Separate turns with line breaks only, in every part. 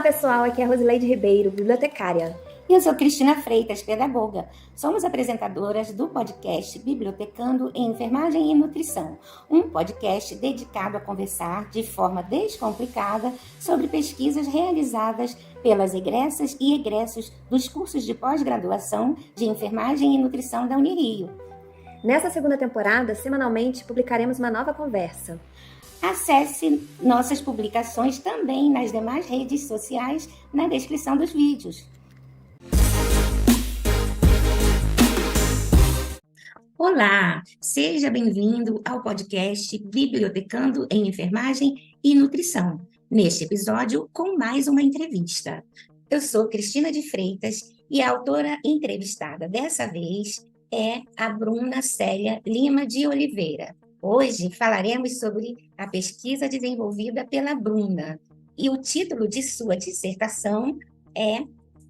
pessoal, aqui é a Rosileide Ribeiro, bibliotecária.
E eu sou Cristina Freitas, pedagoga. Somos apresentadoras do podcast Bibliotecando em Enfermagem e Nutrição, um podcast dedicado a conversar de forma descomplicada sobre pesquisas realizadas pelas egressas e egressos dos cursos de pós-graduação de Enfermagem e Nutrição da Unirio.
Nessa segunda temporada, semanalmente, publicaremos uma nova conversa.
Acesse nossas publicações também nas demais redes sociais na descrição dos vídeos. Olá, seja bem-vindo ao podcast Bibliotecando em Enfermagem e Nutrição. Neste episódio, com mais uma entrevista. Eu sou Cristina de Freitas e a autora entrevistada dessa vez é a Bruna Célia Lima de Oliveira. Hoje falaremos sobre a pesquisa desenvolvida pela Bruna e o título de sua dissertação é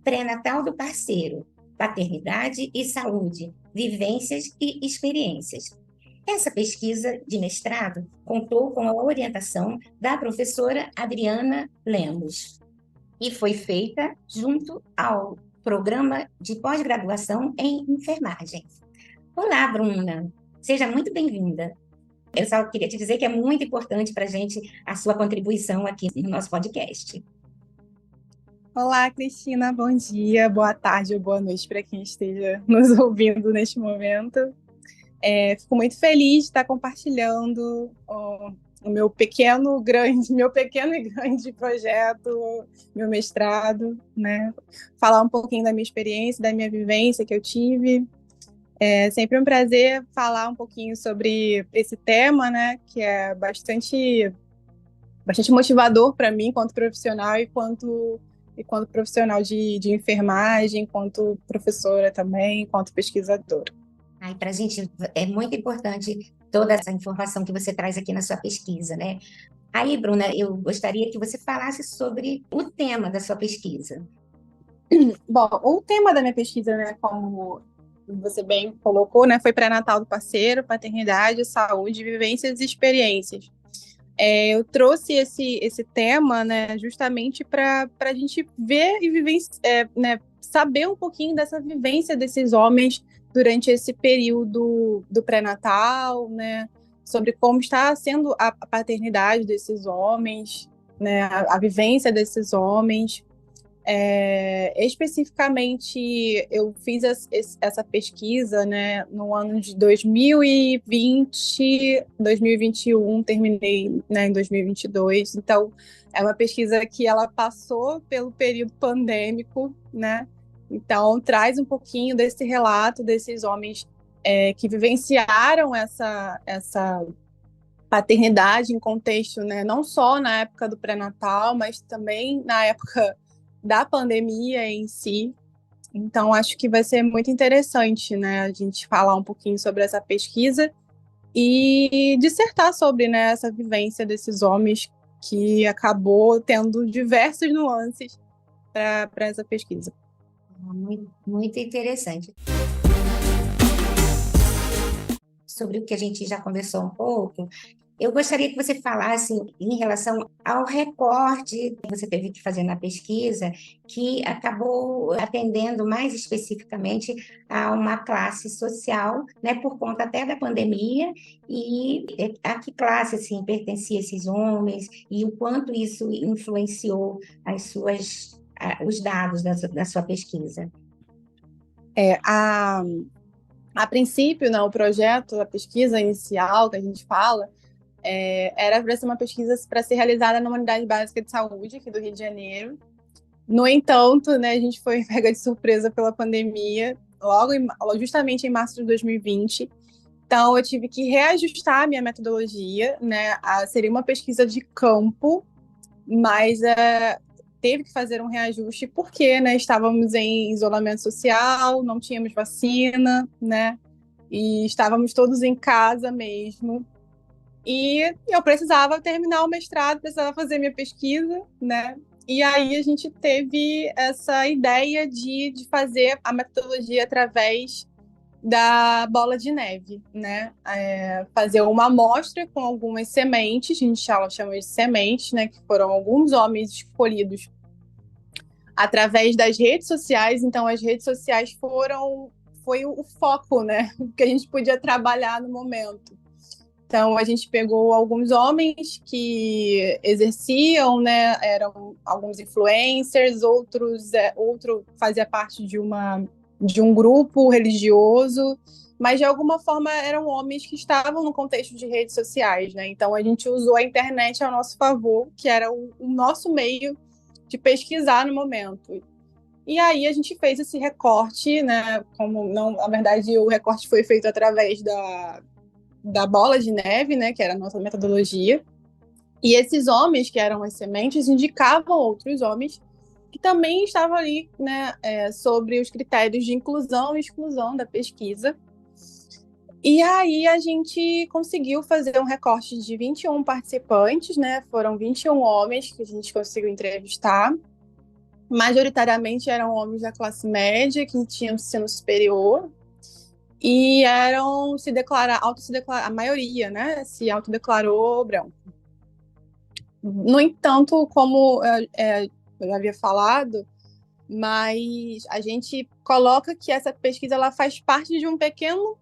Pré-natal do parceiro, paternidade e saúde, vivências e experiências. Essa pesquisa de mestrado contou com a orientação da professora Adriana Lemos e foi feita junto ao programa de pós-graduação em enfermagem. Olá, Bruna, seja muito bem-vinda. Eu só queria te dizer que é muito importante para a gente a sua contribuição aqui no nosso podcast.
Olá, Cristina, bom dia, boa tarde ou boa noite para quem esteja nos ouvindo neste momento. Fico muito feliz de estar compartilhando o meu pequeno e grande projeto, meu mestrado, né? Falar um pouquinho da minha experiência, da minha vivência que eu tive. É sempre um prazer falar um pouquinho sobre esse tema, né? Que é bastante motivador para mim, enquanto profissional e quanto profissional de enfermagem, enquanto professora também, enquanto pesquisadora.
Para a gente é muito importante toda essa informação que você traz aqui na sua pesquisa, né? Aí, Bruna, eu gostaria que você falasse sobre o tema da sua pesquisa.
Bom, o tema da minha pesquisa, né, como você bem colocou, né, foi pré-natal do parceiro, paternidade, saúde, vivências e experiências. Eu trouxe esse tema, né, justamente para a gente ver e né, saber um pouquinho dessa vivência desses homens durante esse período do pré-natal, né, sobre como está sendo a paternidade desses homens, né, a vivência desses homens. Especificamente, eu fiz essa pesquisa, né, no ano de 2020, 2021, terminei, né, em 2022. Então, é uma pesquisa que ela passou pelo período pandêmico, né? Então, traz um pouquinho desse relato desses homens que vivenciaram essa paternidade em contexto, né, não só na época do pré-natal, mas também na época da pandemia em si. Então, acho que vai ser muito interessante, né, a gente falar um pouquinho sobre essa pesquisa e dissertar sobre, né, essa vivência desses homens que acabou tendo diversas nuances para essa pesquisa.
Muito, muito interessante. Sobre o que a gente já conversou um pouco, eu gostaria que você falasse em relação ao recorte que você teve que fazer na pesquisa, que acabou atendendo mais especificamente a uma classe social, né, por conta até da pandemia, e a que classe assim, pertencia esses homens, e o quanto isso influenciou os dados da sua pesquisa.
A princípio, né, o projeto, a pesquisa inicial que a gente fala, era para ser uma pesquisa para ser realizada na Unidade Básica de Saúde aqui do Rio de Janeiro. No entanto, né, a gente foi pega de surpresa pela pandemia, justamente em março de 2020. Então, eu tive que reajustar a minha metodologia, né? Seria uma pesquisa de campo, mas teve que fazer um reajuste porque, né, estávamos em isolamento social, não tínhamos vacina, né? E estávamos todos em casa mesmo. E eu precisava terminar o mestrado, precisava fazer minha pesquisa, né? E aí a gente teve essa ideia de fazer a metodologia através da bola de neve, né? Fazer uma amostra com algumas sementes, a gente chama de sementes, né? Que foram alguns homens escolhidos através das redes sociais. Então, as redes sociais foi o foco, né, que a gente podia trabalhar no momento. Então, a gente pegou alguns homens que exerciam, né, eram alguns influencers, outro fazia parte de um grupo religioso, mas de alguma forma eram homens que estavam no contexto de redes sociais, né? Então, a gente usou a internet ao nosso favor, que era o nosso meio de pesquisar no momento. E aí a gente fez esse recorte, né? Como não, na verdade, o recorte foi feito através da bola de neve, né? Que era a nossa metodologia. E esses homens, que eram as sementes, indicavam outros homens que também estavam ali, né? Sobre os critérios de inclusão e exclusão da pesquisa. E aí a gente conseguiu fazer um recorte de 21 participantes, né? Foram 21 homens que a gente conseguiu entrevistar. Majoritariamente eram homens da classe média que tinham ensino superior e eram a maioria, né, se autodeclarou branco. No entanto, como eu já havia falado, mas a gente coloca que essa pesquisa ela faz parte de um pequeno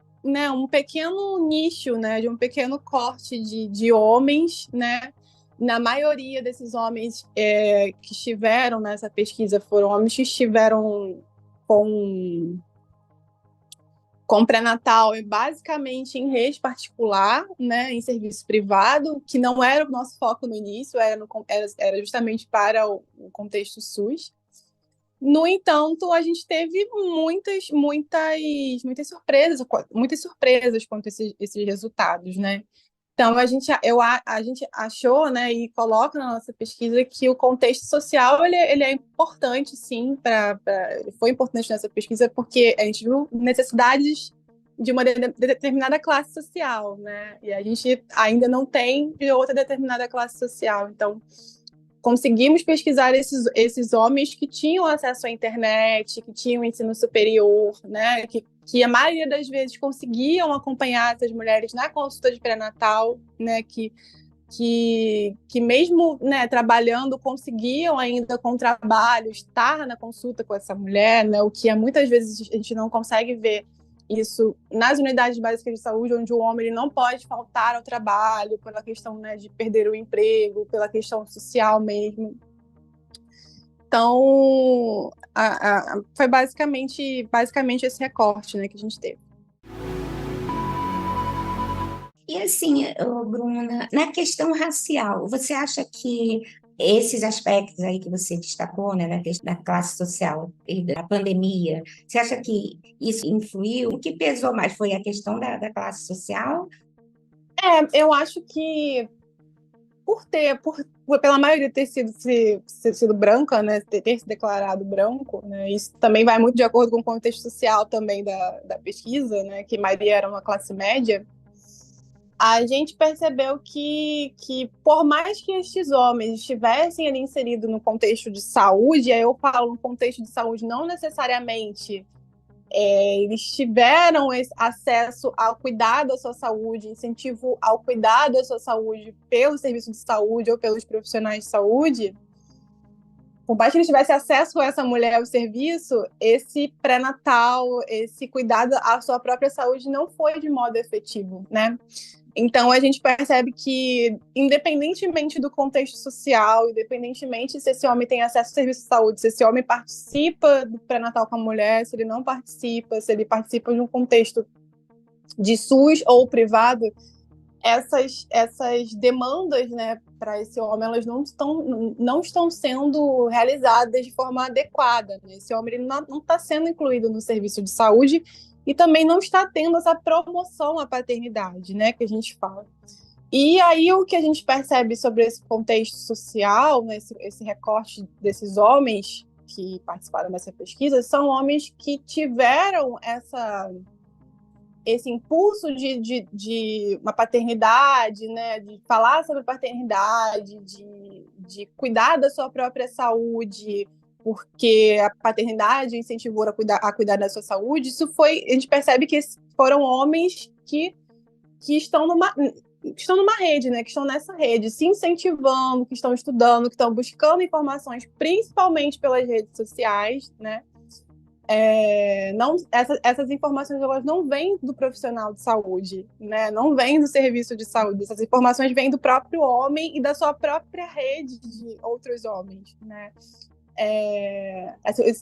nicho, né, de um pequeno corte de homens, né. Na maioria desses homens que estiveram nessa pesquisa foram homens que estiveram com pré-natal basicamente em rede particular, né, em serviço privado, que não era o nosso foco no início, era justamente para o contexto SUS. No entanto, a gente teve muitas surpresas quanto a esses resultados, né? Então, a gente achou, né, e coloca na nossa pesquisa que o contexto social ele é importante, sim, foi importante nessa pesquisa porque a gente viu necessidades de uma determinada classe social, né? E a gente ainda não tem de outra determinada classe social. Então, conseguimos pesquisar esses homens que tinham acesso à internet, que tinham ensino superior, né, que a maioria das vezes conseguiam acompanhar essas mulheres na consulta de pré-natal, né, que mesmo, né, trabalhando, conseguiam ainda com o trabalho estar na consulta com essa mulher, né, o que muitas vezes a gente não consegue ver isso nas unidades básicas de saúde, onde o homem ele não pode faltar ao trabalho pela questão, né, de perder o emprego, pela questão social mesmo. Então, foi basicamente esse recorte, né, que a gente teve.
E assim, Bruna, na questão racial, você acha que esses aspectos aí que você destacou, né, na questão da classe social e da pandemia, você acha que isso influiu? O que pesou mais foi a questão da classe social?
Eu acho que pela maioria ter sido branca, né, ter se declarado branco, né, isso também vai muito de acordo com o contexto social também da pesquisa, né, que a maioria era uma classe média. A gente percebeu que por mais que estes homens estivessem ali inseridos no contexto de saúde, aí eu falo no contexto de saúde não necessariamente eles tiveram esse acesso ao cuidado da sua saúde, incentivo ao cuidado da sua saúde pelo serviço de saúde ou pelos profissionais de saúde, por mais que eles tivessem acesso a essa mulher ao serviço, esse pré-natal, esse cuidado à sua própria saúde não foi de modo efetivo, né? Então, a gente percebe que, independentemente do contexto social, independentemente se esse homem tem acesso ao serviço de saúde, se esse homem participa do pré-natal com a mulher, se ele não participa, se ele participa de um contexto de SUS ou privado, essas demandas, né, para esse homem, elas não estão sendo realizadas de forma adequada, né? Esse homem ele não está sendo incluído no serviço de saúde e também não está tendo essa promoção à paternidade, né, que a gente fala. E aí o que a gente percebe sobre esse contexto social, né, esse recorte desses homens que participaram dessa pesquisa, são homens que tiveram esse impulso de uma paternidade, né, de falar sobre paternidade, de cuidar da sua própria saúde, porque a paternidade incentivou a cuidar da sua saúde. A gente percebe que foram homens que estão estão numa rede, né? Que estão nessa rede, se incentivando, que estão estudando, que estão buscando informações, principalmente pelas redes sociais, né? Essas informações elas não vêm do profissional de saúde, né? Não vêm do serviço de saúde. Essas informações vêm do próprio homem e da sua própria rede de outros homens, né?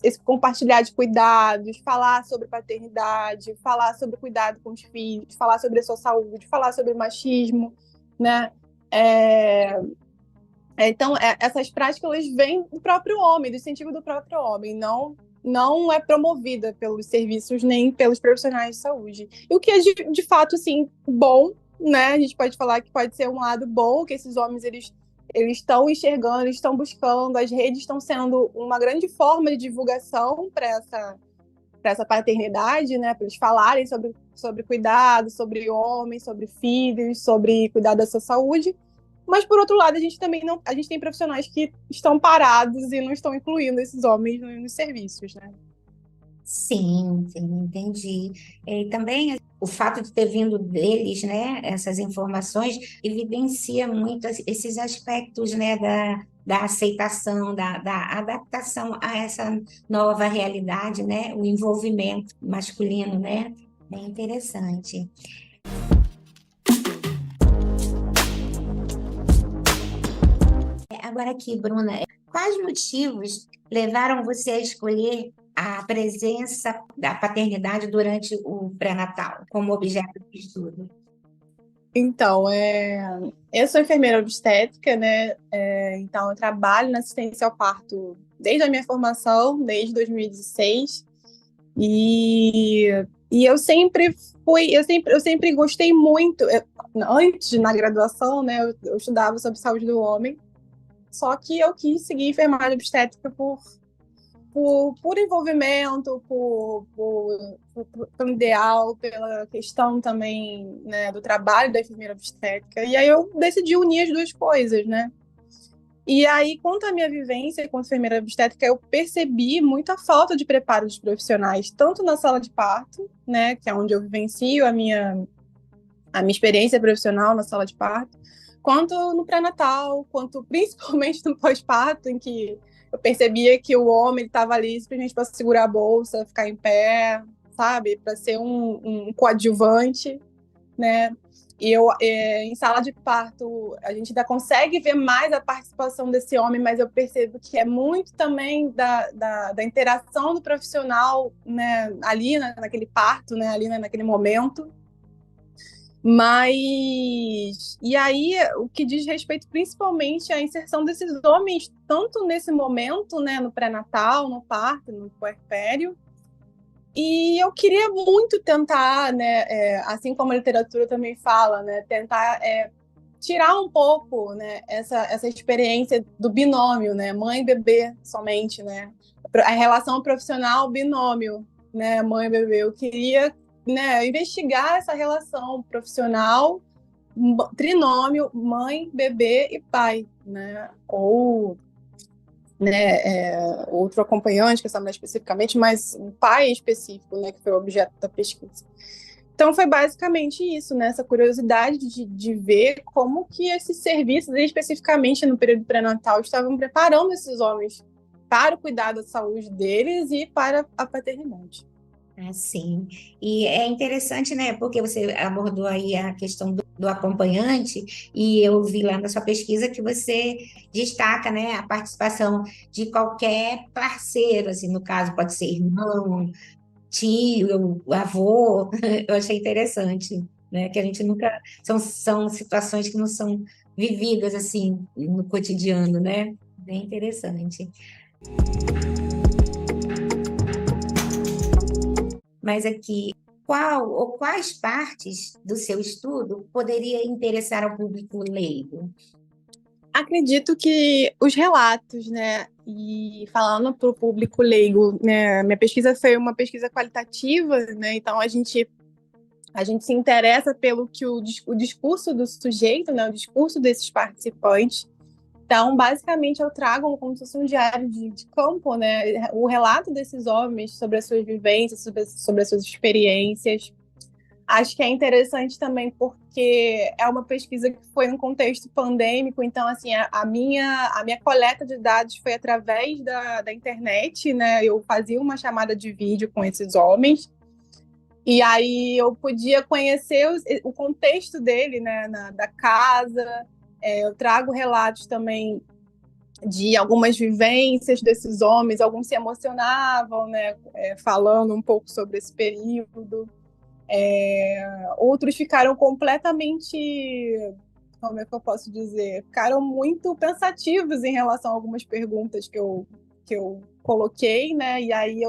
Esse compartilhar de cuidados, falar sobre paternidade, falar sobre cuidado com os filhos, falar sobre a sua saúde, falar sobre machismo, né? Então, essas práticas elas vêm do próprio homem, do incentivo do próprio homem, não é promovida pelos serviços nem pelos profissionais de saúde. E o que é de fato assim, bom, né? A gente pode falar que pode ser um lado bom, que esses homens eles estão enxergando, eles estão buscando, as redes estão sendo uma grande forma de divulgação para essa paternidade, né? Para eles falarem sobre cuidado, sobre homens, sobre filhos, sobre cuidar da sua saúde. Mas, por outro lado, a gente tem profissionais que estão parados e não estão incluindo esses homens nos serviços, né?
Sim, entendi. E também o fato de ter vindo deles, né, essas informações, evidencia muito esses aspectos, né, da aceitação, da adaptação a essa nova realidade, né, o envolvimento masculino, né, bem interessante. Agora aqui, Bruna, quais motivos levaram você a escolher a presença da paternidade durante o pré-natal como objeto de estudo?
Então, eu sou enfermeira obstétrica, né? Então, eu trabalho na assistência ao parto desde a minha formação, desde 2016. E eu sempre gostei muito. Antes, na graduação, né? Eu estudava sobre saúde do homem. Só que eu quis seguir enfermagem obstétrica por envolvimento, pelo ideal, pela questão também, né, do trabalho da enfermeira obstétrica. E aí eu decidi unir as duas coisas, né? E aí, quanto à minha vivência como enfermeira obstétrica, eu percebi muita falta de preparo dos profissionais, tanto na sala de parto, né, que é onde eu vivencio a minha experiência profissional na sala de parto, quanto no pré-natal, quanto principalmente no pós-parto, em que eu percebia que o homem estava ali simplesmente para segurar a bolsa, ficar em pé, sabe? Para ser um coadjuvante, né? E em sala de parto, a gente ainda consegue ver mais a participação desse homem, mas eu percebo que é muito também da interação do profissional, né? Ali naquele parto, né? Ali naquele momento. Mas, e aí, o que diz respeito principalmente à inserção desses homens, tanto nesse momento, né, no pré-natal, no parto, no puerpério, e eu queria muito tentar, né, assim como a literatura também fala, né, tentar tirar um pouco, né, essa experiência do binômio, né, mãe e bebê somente, né, a relação profissional binômio, né, mãe e bebê. Eu queria, né, investigar essa relação profissional, trinômio, mãe, bebê e pai, né, ou, né, outro acompanhante, que essa mulher especificamente, mas o pai em específico, né, que foi o objeto da pesquisa. Então foi basicamente isso, né, essa curiosidade de ver como que esses serviços, especificamente no período pré-natal, estavam preparando esses homens para o cuidado da saúde deles e para a paternidade.
Sim. E é interessante, né? Porque você abordou aí a questão do acompanhante, e eu vi lá na sua pesquisa que você destaca, né, a participação de qualquer parceiro, assim, no caso, pode ser irmão, tio, avô. Eu achei interessante, né? Que a gente nunca. São situações que não são vividas assim no cotidiano, né? Bem interessante. Mas aqui, qual ou quais partes do seu estudo poderia interessar ao público leigo?
Acredito que os relatos, né, e falando para o público leigo, né, minha pesquisa foi uma pesquisa qualitativa, né, então a gente se interessa pelo que o discurso do sujeito, né, o discurso desses participantes. Então, basicamente, eu trago como se fosse um diário de campo, né, o relato desses homens sobre as suas vivências, sobre as suas experiências. Acho que é interessante também porque é uma pesquisa que foi num contexto pandêmico, então, assim, a minha coleta de dados foi através da internet, né? Eu fazia uma chamada de vídeo com esses homens, e aí eu podia conhecer o contexto dele, né, da casa. Eu trago relatos também de algumas vivências desses homens, alguns se emocionavam, né, falando um pouco sobre esse período. Outros ficaram completamente, como é que eu posso dizer? Ficaram muito pensativos em relação a algumas perguntas que eu coloquei, né? E aí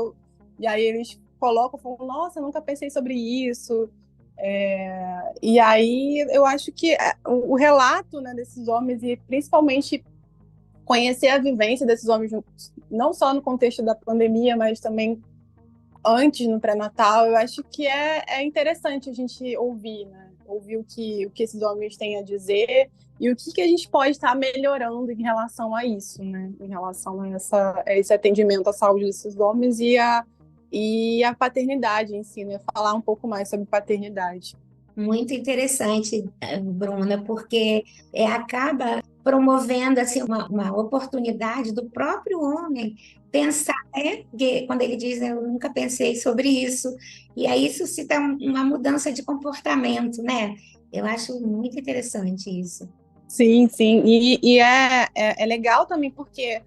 eles falam, nossa, nunca pensei sobre isso. E aí eu acho que o relato, né, desses homens, e principalmente conhecer a vivência desses homens, não só no contexto da pandemia, mas também antes, no pré-natal, eu acho que é interessante a gente ouvir, né? Ouvir o que esses homens têm a dizer e o que a gente pode estar melhorando em relação a isso, né? Em relação a esse atendimento à saúde desses homens e a paternidade em si, né? Falar um pouco mais sobre paternidade.
Muito interessante, Bruna, porque acaba promovendo assim, uma oportunidade do próprio homem pensar, né? Que quando ele diz, eu nunca pensei sobre isso, e aí isso suscita uma mudança de comportamento, né? Eu acho muito interessante isso.
Sim, sim. E é legal também porque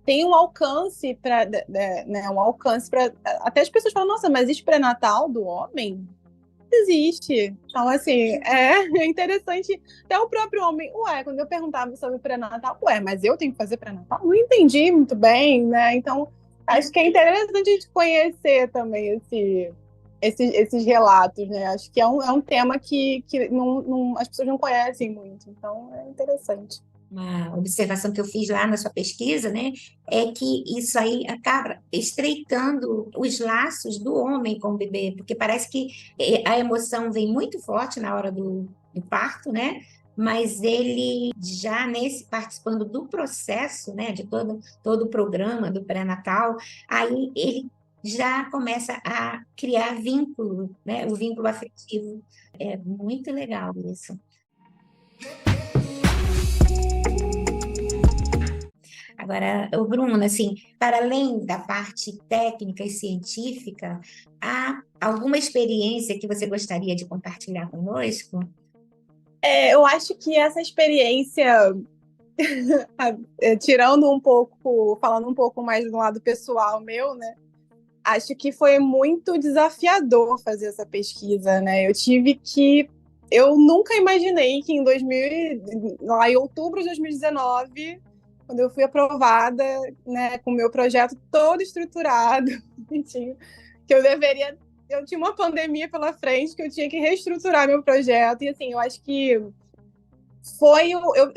tem um alcance para, né, um alcance para até as pessoas falam, nossa, mas existe pré-natal do homem? Existe. Então, assim, é interessante. Até o próprio homem, quando eu perguntava sobre pré-natal, mas eu tenho que fazer pré-natal? Não entendi muito bem, né? Então, acho que é interessante a gente conhecer também esses relatos, né? Acho que é um tema que as pessoas não conhecem muito. Então, é interessante.
Uma observação que eu fiz lá na sua pesquisa, né, é que isso aí acaba estreitando os laços do homem com o bebê, porque parece que a emoção vem muito forte na hora do parto, né, mas ele já participando do processo, né, de todo o programa do pré-natal, aí ele já começa a criar vínculo, né, o vínculo afetivo. É muito legal isso. Agora, o Bruno, assim, para além da parte técnica e científica, há alguma experiência que você gostaria de compartilhar conosco?
Eu acho que essa experiência, tirando um pouco, falando um pouco mais do lado pessoal meu, né? Acho que foi muito desafiador fazer essa pesquisa, né? Eu nunca imaginei que lá em outubro de 2019, quando eu fui aprovada, né, com o meu projeto todo estruturado, que eu tinha uma pandemia pela frente, que eu tinha que reestruturar meu projeto, e assim, eu acho que eu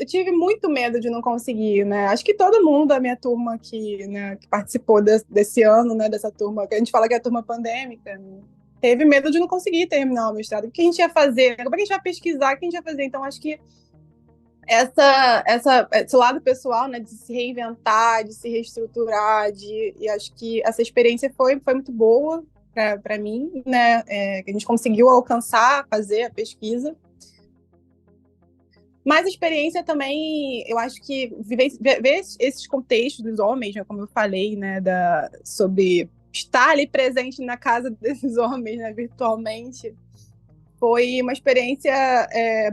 tive muito medo de não conseguir, né? Acho que todo mundo da minha turma né, que participou desse ano, né, dessa turma, que a gente fala que é a turma pandêmica, né, teve medo de não conseguir terminar o mestrado. O que a gente ia fazer? Como é que a gente vai pesquisar? O que a gente vai fazer? Então, acho que esse lado pessoal, né, de se reinventar, de se reestruturar, e acho que essa experiência foi muito boa para mim, né? Que a gente conseguiu alcançar, fazer a pesquisa. Mas a experiência também, eu acho que ver esses contextos dos homens, né, como eu falei, né, sobre estar ali presente na casa desses homens, né, virtualmente, foi uma experiência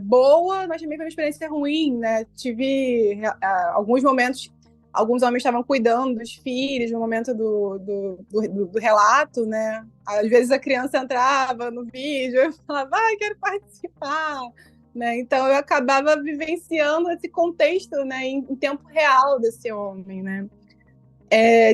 boa, mas também foi uma experiência ruim, né? Tive alguns momentos, alguns homens estavam cuidando dos filhos no momento do relato, né? Às vezes a criança entrava no vídeo e falava, quero participar. Né? Então eu acabava vivenciando esse contexto, né, em tempo real desse homem, né?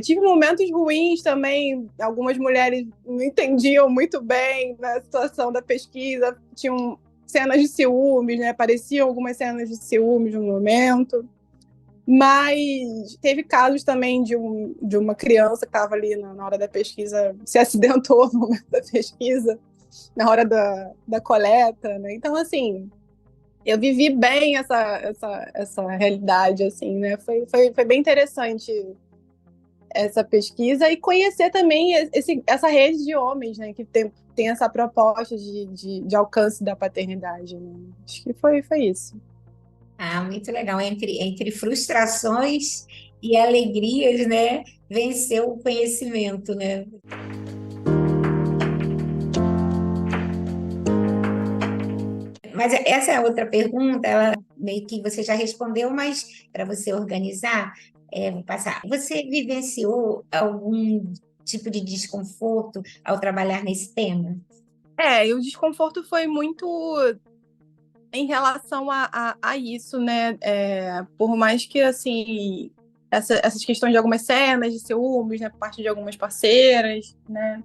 Tive momentos ruins também, algumas mulheres não entendiam muito bem a situação da pesquisa, tinham cenas de ciúmes, né? Apareciam algumas cenas de ciúmes no momento, mas teve casos também de uma criança que estava ali na hora da pesquisa, se acidentou no momento da pesquisa, na hora da coleta, né? Então, assim, eu vivi bem essa realidade, assim, né? Foi bem interessante essa pesquisa e conhecer também essa rede de homens, né? Que tem essa proposta de alcance da paternidade, né? Acho que foi isso.
Ah, muito legal. Entre frustrações e alegrias, né? Venceu o conhecimento, né? Mas essa é outra pergunta, ela meio que você já respondeu, mas para você organizar, vou passar. Você vivenciou algum tipo de desconforto ao trabalhar nesse tema?
E o desconforto foi muito em relação a isso, né? Por mais que, assim, essas questões de algumas cenas de ciúmes, né, por parte de algumas parceiras, né?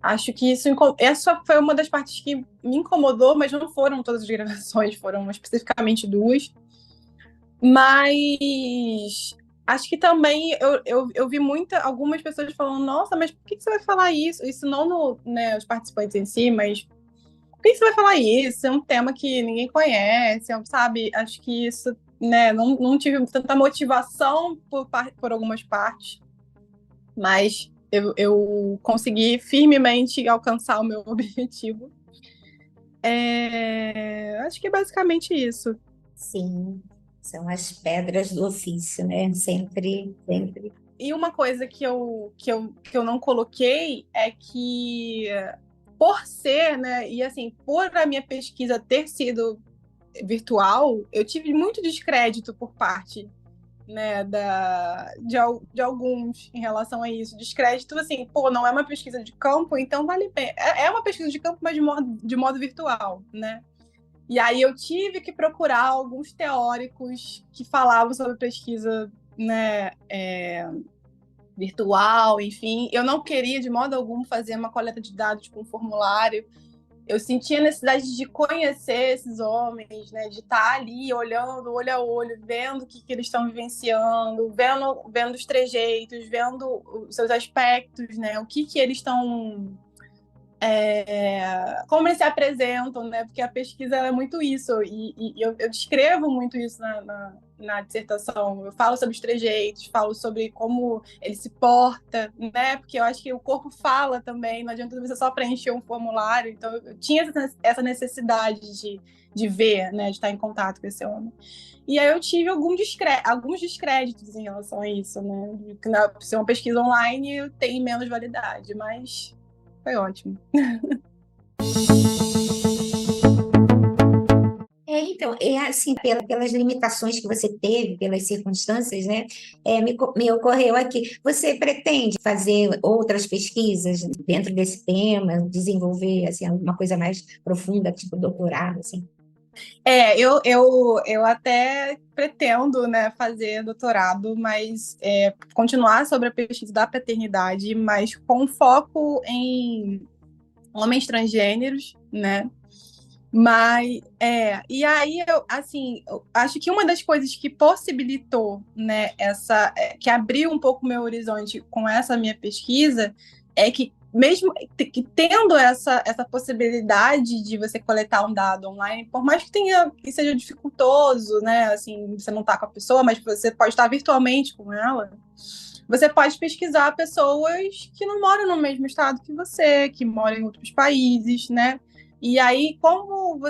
Acho que essa foi uma das partes que me incomodou, mas não foram todas as gravações, foram especificamente duas. Mas acho que também eu vi algumas pessoas falando, nossa, mas por que você vai falar isso? Isso não né, os participantes em si, mas por que você vai falar isso? É um tema que ninguém conhece, sabe? Acho que isso, né, não tive tanta motivação por algumas partes, mas eu consegui firmemente alcançar o meu objetivo. Acho que é basicamente isso.
Sim, são as pedras do ofício, né? Sempre, sempre.
E uma coisa que eu não coloquei é que, por ser, né, e assim, por a minha pesquisa ter sido virtual, eu tive muito descrédito por parte, né, de alguns em relação a isso. Descrédito, assim, pô, não é uma pesquisa de campo, então vale bem. É uma pesquisa de campo, mas de modo virtual, né? E aí eu tive que procurar alguns teóricos que falavam sobre pesquisa, né, virtual, enfim. Eu não queria, de modo algum, fazer uma coleta de dados com um formulário. Eu sentia a necessidade de conhecer esses homens, né, de estar ali olhando olho a olho, vendo o que eles estão vivenciando, vendo os trejeitos, vendo os seus aspectos, né, o que eles estão... como eles se apresentam, né? Porque a pesquisa é muito isso, e eu descrevo muito isso na dissertação. Eu falo sobre os trejeitos, falo sobre como ele se porta, né? Porque eu acho que o corpo fala também, não adianta você só preencher um formulário. Então, eu tinha essa necessidade de ver, né? De estar em contato com esse homem. E aí eu tive alguns descréditos em relação a isso, né? Se é uma pesquisa online, tem menos validade, mas foi ótimo.
Então, assim, pelas limitações que você teve, pelas circunstâncias, né, me ocorreu aqui. Você pretende fazer outras pesquisas dentro desse tema, desenvolver, assim, alguma coisa mais profunda, tipo doutorado, assim?
Eu até pretendo, né, fazer doutorado, mas continuar sobre a pesquisa da paternidade, mas com foco em homens transgêneros, né? Mas, e aí, eu acho que uma das coisas que possibilitou, né, que abriu um pouco o meu horizonte com essa minha pesquisa, é que mesmo que tendo essa possibilidade de você coletar um dado online, por mais que seja dificultoso, né, assim, você não está com a pessoa, mas você pode estar virtualmente com ela, você pode pesquisar pessoas que não moram no mesmo estado que você, que moram em outros países, né? E aí, como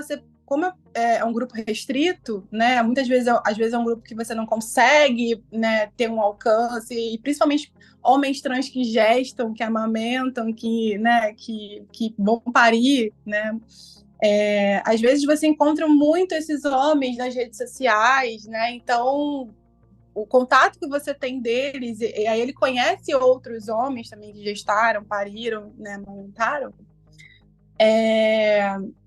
é um grupo restrito, né? Muitas vezes, às vezes é um grupo que você não consegue, né, ter um alcance, e principalmente homens trans que gestam, que amamentam, né, que vão parir, né? Às vezes você encontra muito esses homens nas redes sociais, né? Então, o contato que você tem deles, e aí ele conhece outros homens também que gestaram, pariram, né, amamentaram.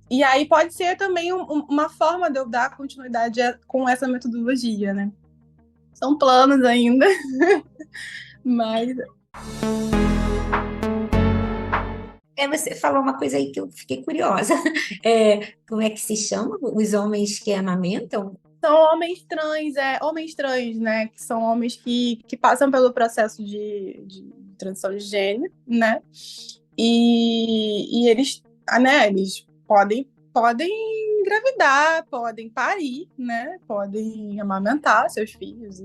E aí pode ser também uma forma de eu dar continuidade com essa metodologia, né? São planos ainda, mas...
Você falou uma coisa aí que eu fiquei curiosa. Como é que se chama? Os homens que amamentam?
São homens trans, né? Que são homens que passam pelo processo de transição de gênero, né? E eles, né? Eles podem engravidar, podem parir, né? Podem amamentar seus filhos.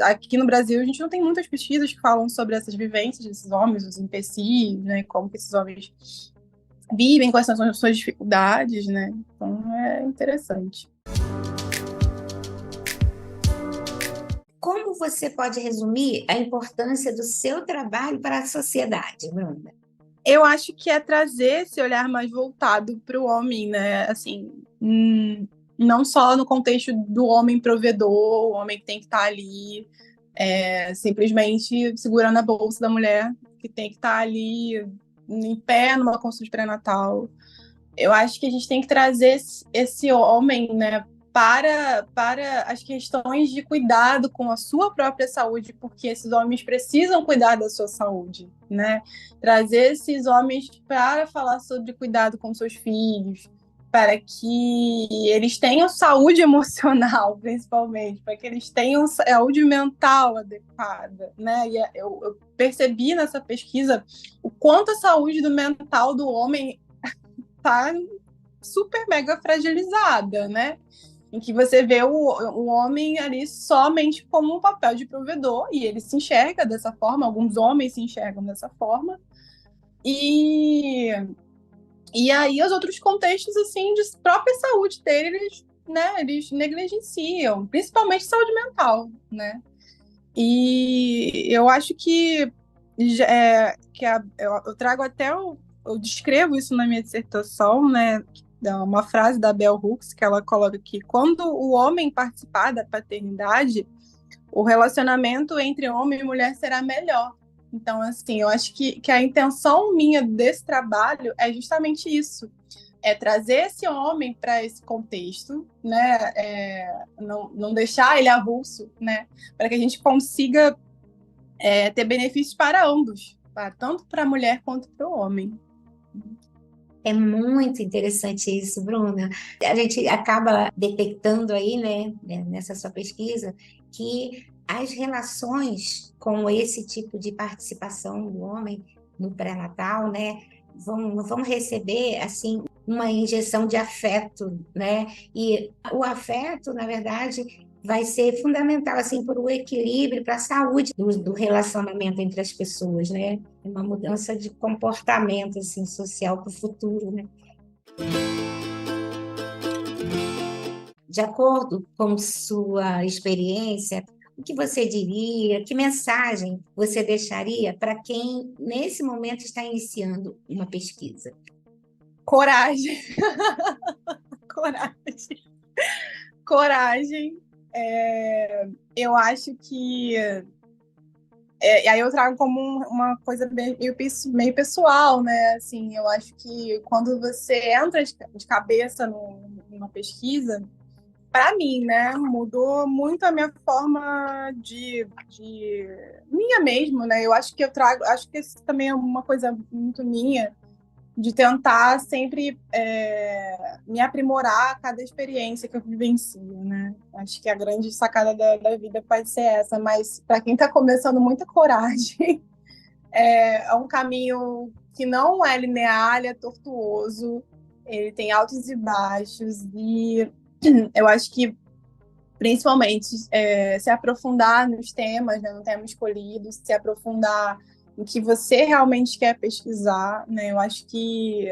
Aqui no Brasil a gente não tem muitas pesquisas que falam sobre essas vivências desses homens, os empecilhos, né? Como que esses homens vivem, quais são as suas dificuldades, né? Então é interessante.
Como você pode resumir a importância do seu trabalho para a sociedade, Bruna?
Eu acho que é trazer esse olhar mais voltado para o homem, né? Assim, não só no contexto do homem provedor, o homem que tem que estar ali simplesmente segurando a bolsa da mulher, que tem que estar ali em pé numa consulta de pré-natal. Eu acho que a gente tem que trazer esse homem, né, para as questões de cuidado com a sua própria saúde, porque esses homens precisam cuidar da sua saúde, né? Trazer esses homens para falar sobre cuidado com seus filhos, para que eles tenham saúde emocional, principalmente, para que eles tenham saúde mental adequada, né? E eu percebi nessa pesquisa o quanto a saúde mental do homem está super mega fragilizada, né? Em que você vê o homem ali somente como um papel de provedor, e ele se enxerga dessa forma, alguns homens se enxergam dessa forma, e aí os outros contextos, assim, de própria saúde dele, eles negligenciam, principalmente saúde mental, né? E eu acho que eu trago até, eu descrevo isso na minha dissertação, né? Uma frase da Bell Hooks, que ela coloca que quando o homem participar da paternidade, o relacionamento entre homem e mulher será melhor. Então, assim, eu acho que a intenção minha desse trabalho é justamente isso, é trazer esse homem para esse contexto, né? Não deixar ele avulso, né? Para que a gente consiga ter benefícios para ambos, tá? Tanto para a mulher quanto para o homem.
É muito interessante isso, Bruna. A gente acaba detectando aí, né, nessa sua pesquisa, que as relações com esse tipo de participação do homem no pré-natal, né, vão receber, assim, uma injeção de afeto, né? E o afeto, na verdade, vai ser fundamental, assim, para o equilíbrio, para a saúde do relacionamento entre as pessoas, né? Uma mudança de comportamento, assim, social para o futuro, né? De acordo com sua experiência, o que você diria, que mensagem você deixaria para quem, nesse momento, está iniciando uma pesquisa?
Coragem. Coragem. Coragem. Eu acho que aí eu trago como uma coisa meio pessoal, né? Assim, eu acho que quando você entra de cabeça numa pesquisa, para mim, né, mudou muito a minha forma de minha mesmo, né? Eu acho que acho que isso também é uma coisa muito minha, de tentar sempre me aprimorar a cada experiência que eu vivencio, né? Acho que a grande sacada da vida pode ser essa, mas para quem está começando, muita coragem. É um caminho que não é linear, ele é tortuoso, ele tem altos e baixos, e eu acho que, principalmente, se aprofundar nos temas, né, no tema escolhido, se aprofundar o que você realmente quer pesquisar, né? Eu acho que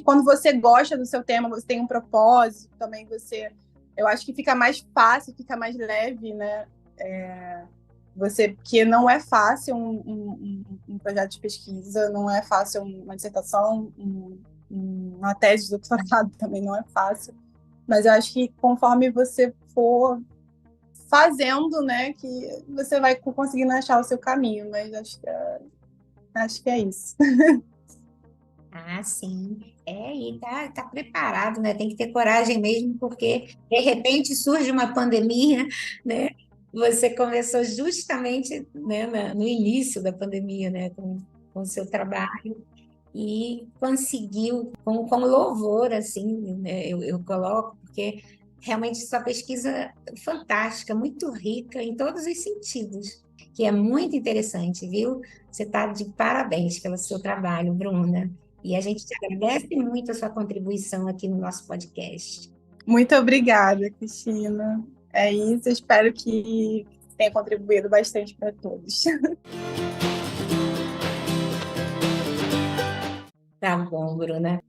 quando você gosta do seu tema, você tem um propósito também, eu acho que fica mais fácil, fica mais leve, né? Porque não é fácil um projeto de pesquisa, não é fácil uma dissertação, uma tese de doutorado também não é fácil, mas eu acho que conforme você for fazendo, né, que você vai conseguindo achar o seu caminho, mas acho que é isso.
Ah, sim. E tá preparado, né? Tem que ter coragem mesmo, porque de repente surge uma pandemia, né? Você começou justamente, né, no início da pandemia, né, com o seu trabalho e conseguiu, com louvor, assim, né, eu coloco, porque realmente sua pesquisa é fantástica, muito rica em todos os sentidos, que é muito interessante, viu? Você está de parabéns pelo seu trabalho, Bruna. E a gente te agradece muito a sua contribuição aqui no nosso podcast.
Muito obrigada, Cristina. É isso, espero que tenha contribuído bastante para todos.
Tá bom, Bruna.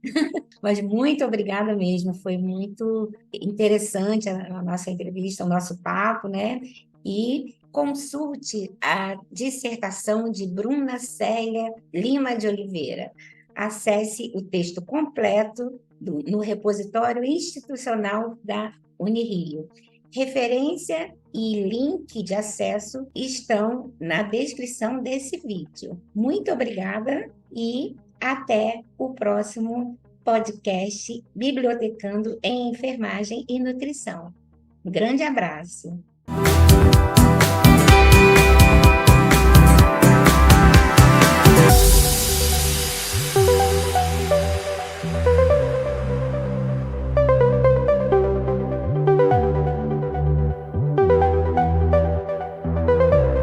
Mas muito obrigada mesmo, foi muito interessante a nossa entrevista, o nosso papo, né? E consulte a dissertação de Bruna Célia Lima de Oliveira. Acesse o texto completo no repositório institucional da Unirio. Referência e link de acesso estão na descrição desse vídeo. Muito obrigada e até o próximo podcast Bibliotecando em Enfermagem e Nutrição. Um grande abraço.